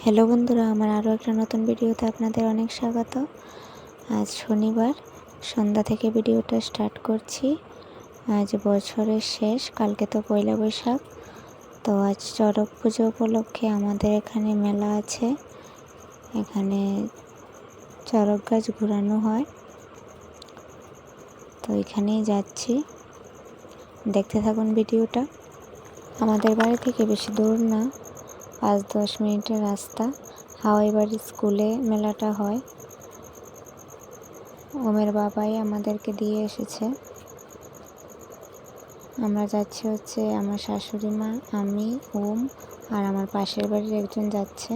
Hello বন্ধুরা, আমার আরও একটা নতুন ভিডিওতে আপনাদের অনেক স্বাগত। আজ শনিবার সন্ধ্যা থেকে ভিডিওটা স্টার্ট করছি। আজ বছরের শেষ, কালকে তো পয়লা বৈশাখ। তো আজ চড়ক পুজো উপলক্ষে আমাদের এখানে মেলা আছে। এখানে চড়ক গাছ ঘোরানো হয়, তো এখানেই যাচ্ছি, দেখতে থাকুন ভিডিওটা। আমাদের বাড়ি থেকে বেশি দূর না, 5-10 মিনিটের রাস্তা। হাওয়াই বাড়ি স্কুলে মেলাটা হয়। ওমের বাবাই আমাদেরকে দিয়ে এসেছে। আমরা যাচ্ছি আমার শাশুড়ি মা, আমি, ওম আর আমার পাশের বাড়ির একজন যাচ্ছে।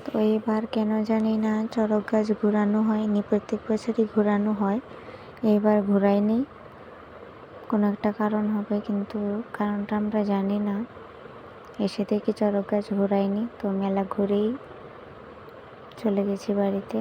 তো এইবার কেন জানি না চড়ক গাছ ঘোরানো হয়নি, প্রত্যেক বছরই ঘোরানো হয়, এইবার ঘোরায়নি। কোনো একটা কারণ হবে, কিন্তু কারণটা আমরা জানি না। এসে দেখি চড়ক গাছ ঘোরায়নি, তো মেলা ঘুরেই চলে গেছি বাড়িতে।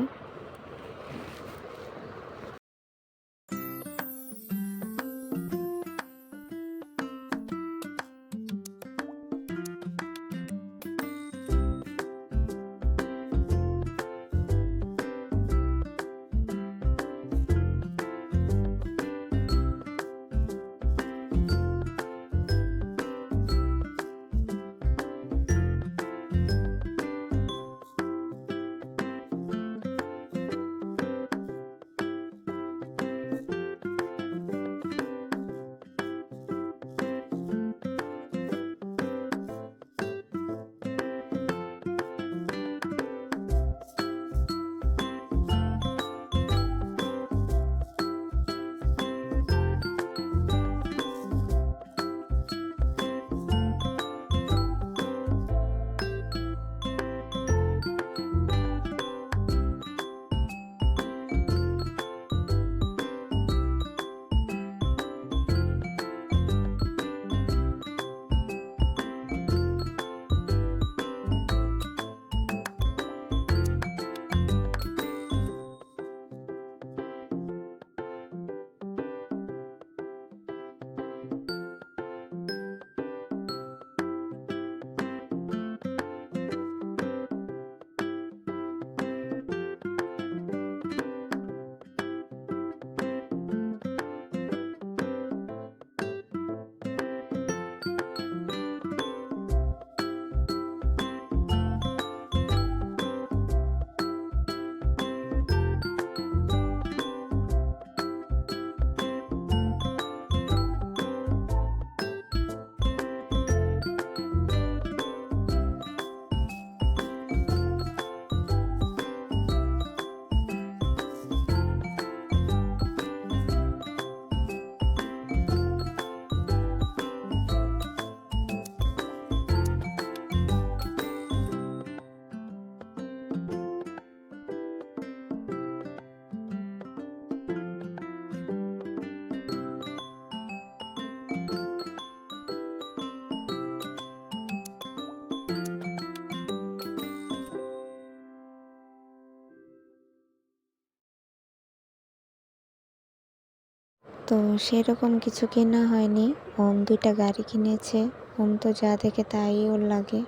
তো সেরকম কিছু কেনা হয়নি। ওম 2টা গাড়ি কিনেছে। ওম তো যা দেখে তাই ওর লাগে,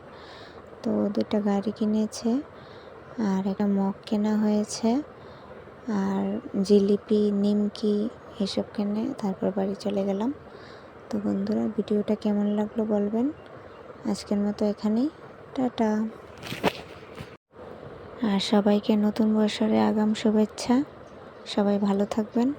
তো 2টা গাড়ি কিনেছে আর একটা মগ কেনা হয়েছে আর জিলিপি, নিমকি এসব কিনে তারপর বাড়ি চলে গেলাম। তো বন্ধুরা, ভিডিওটা কেমন লাগলো বলবেন। আজকের মতো এখানেই, টাটা। আর সবাইকে নতুন বছরে আগাম শুভেচ্ছা। সবাই ভালো থাকবেন।